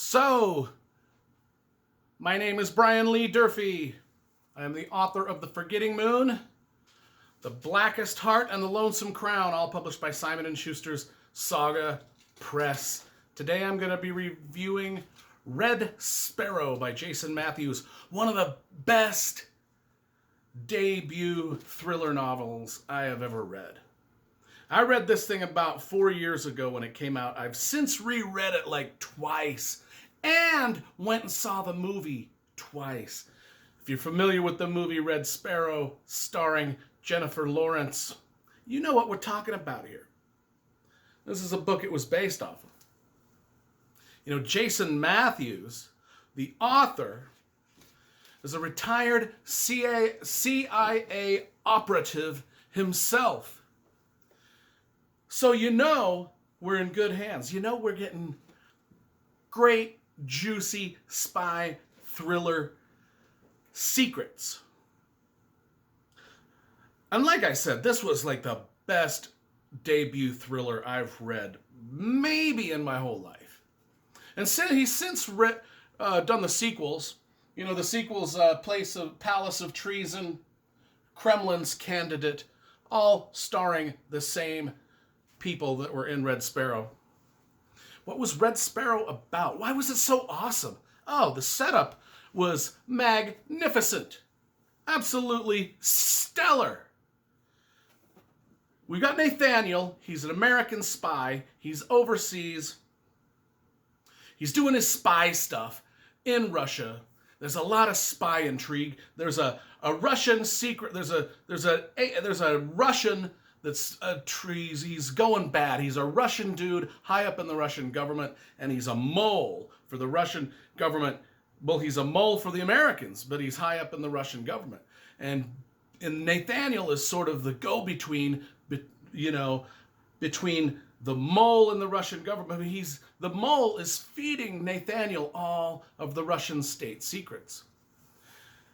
So, my name is Brian Lee Durfee. I am the author of The Forgetting Moon, The Blackest Heart, and The Lonesome Crown, all published by Simon & Schuster's Saga Press. Today I'm going to be reviewing Red Sparrow by Jason Matthews, one of the best debut thriller novels I have ever read. I read this thing about 4 years ago when it came out. I've since reread it like twice and went and saw the movie twice. If you're familiar with the movie Red Sparrow starring Jennifer Lawrence, you know what we're talking about here. This is a book it was based off of. You know, Jason Matthews, the author, is a retired CIA operative himself. So you know we're in good hands. You know we're getting great, juicy spy thriller secrets. And like I said, this was like the best debut thriller I've read maybe in my whole life. And he's since done the sequels. You know, the sequels, Palace of Treason, Kremlin's Candidate, all starring the same people that were in Red Sparrow. What was Red Sparrow about? Why was it so awesome? Oh, the setup was magnificent. Absolutely stellar. We got Nathaniel. He's an American spy. He's overseas. He's doing his spy stuff in Russia. There's a lot of spy intrigue. There's a Russian secret. There's a Russian that's he's going bad. He's a Russian dude high up in the Russian government, and he's a mole for the Russian government. Well, he's a mole for the Americans, but he's high up in the Russian government. And Nathaniel is sort of the go-between, between the mole and the Russian government. The mole is feeding Nathaniel all of the Russian state secrets.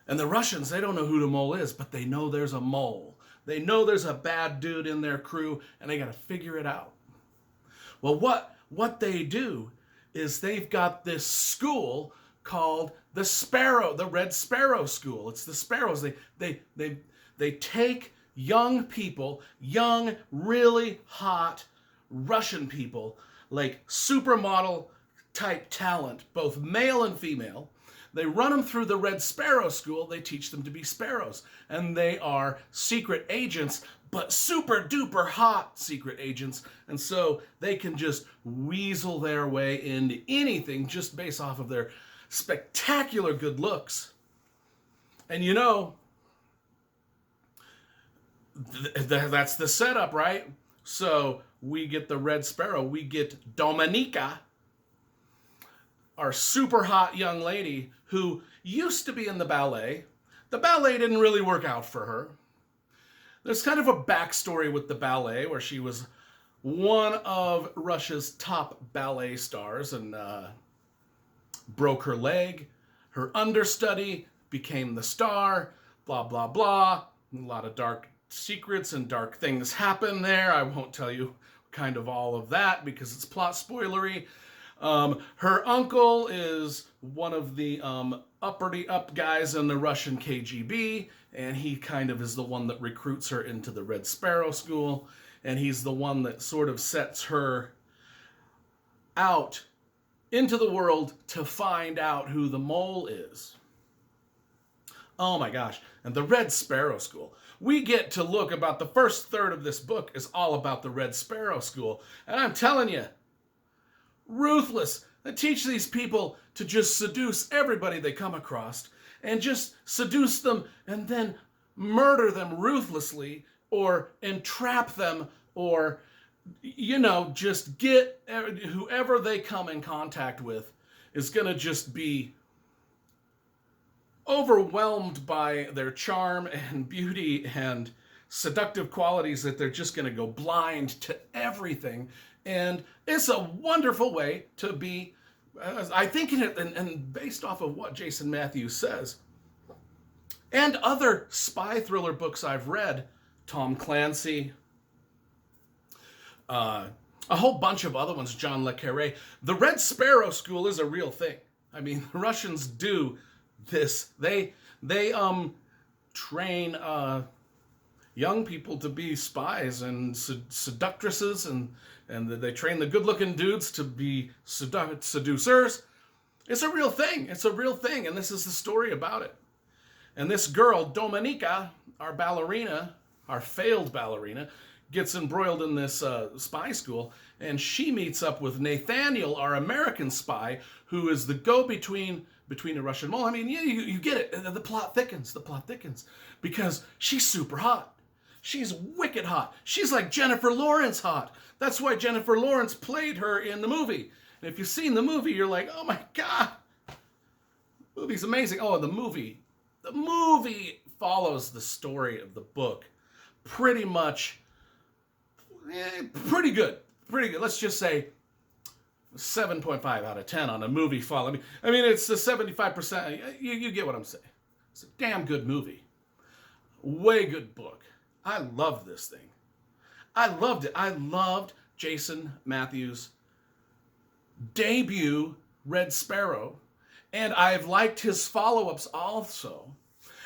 And the Russians, they don't know who the mole is, but they know there's a mole. They know there's a bad dude in their crew, and they got to figure it out. Well, what they do is they've got this school called the Red Sparrow School. It's the Sparrows. They take young people, young, really hot Russian people, like supermodel type talent, both male and female. They run them through the Red Sparrow School. They teach them to be sparrows. And they are secret agents, but super duper hot secret agents. And so they can just weasel their way into anything just based off of their spectacular good looks. And you know, that's the setup, right? So we get the Red Sparrow. We get Dominika, our super hot young lady who used to be in the ballet. The ballet didn't really work out for her. There's kind of a backstory with the ballet where she was one of Russia's top ballet stars and broke her leg. Her understudy became the star, blah, blah, blah. A lot of dark secrets and dark things happen there. I won't tell you kind of all of that because it's plot spoilery. Her uncle is one of the uppity up guys in the Russian KGB, and he kind of is the one that recruits her into the Red Sparrow School, and he's the one that sort of sets her out into the world to find out who the mole is. Oh my gosh. And the Red Sparrow School. We get to look about the first third of this book is all about the Red Sparrow School. And I'm telling you, ruthless. They teach these people to just seduce everybody they come across and just seduce them and then murder them ruthlessly or entrap them or, just get whoever they come in contact with is going to just be overwhelmed by their charm and beauty and seductive qualities that they're just going to go blind to everything. And it's a wonderful way to be, I think, and based off of what Jason Matthews says, and other spy thriller books I've read, Tom Clancy, A whole bunch of other ones, John Le Carre. The Red Sparrow School is a real thing. I mean, the Russians do this. They train young people to be spies and seductresses, and they train the good-looking dudes to be seducers. It's a real thing. It's a real thing, and this is the story about it. And this girl, Dominika, our ballerina, our failed ballerina, gets embroiled in this spy school, and she meets up with Nathaniel, our American spy, who is the go-between between the Russian mole. I mean, yeah, you get it. The plot thickens. The plot thickens because she's super hot. She's wicked hot. She's like Jennifer Lawrence hot. That's why Jennifer Lawrence played her in the movie. And if you've seen the movie, you're like, oh my God, the movie's amazing. Oh, the movie follows the story of the book pretty much. Pretty good. Pretty good. Let's just say 7.5 out of 10 on a movie follow. I mean, it's the 75%. You get what I'm saying. It's a damn good movie. Way good book. I love this thing. I loved it. I loved Jason Matthews' debut, Red Sparrow, and I've liked his follow-ups also.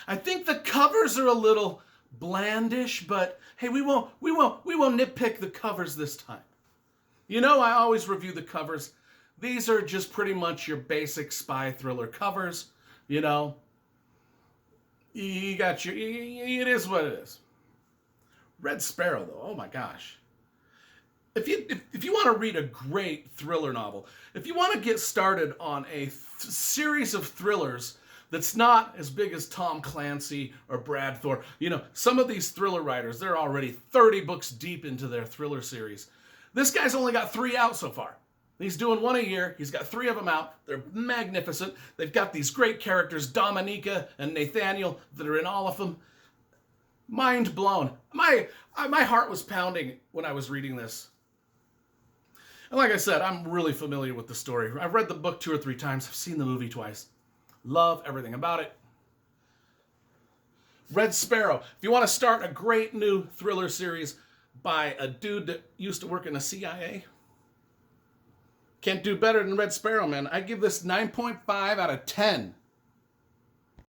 I think the covers are a little blandish, but hey, we won't nitpick the covers this time. You know, I always review the covers. These are just pretty much your basic spy thriller covers. You know, you got your. It is what it is. Red Sparrow, though, oh my gosh. If you want to read a great thriller novel, if you want to get started on a series of thrillers that's not as big as Tom Clancy or Brad Thor. You know, some of these thriller writers, they're already 30 books deep into their thriller series. This guy's only got 3 out so far. He's doing 1 a year. He's got 3 of them out. They're magnificent. They've got these great characters, Dominika and Nathaniel, that are in all of them. Mind blown. My heart was pounding when I was reading this. And like I said, I'm really familiar with the story. I've read the book 2 or 3 times. I've seen the movie twice. Love everything about it. Red Sparrow. If you want to start a great new thriller series by a dude that used to work in the CIA, can't do better than Red Sparrow, man. I give this 9.5 out of 10.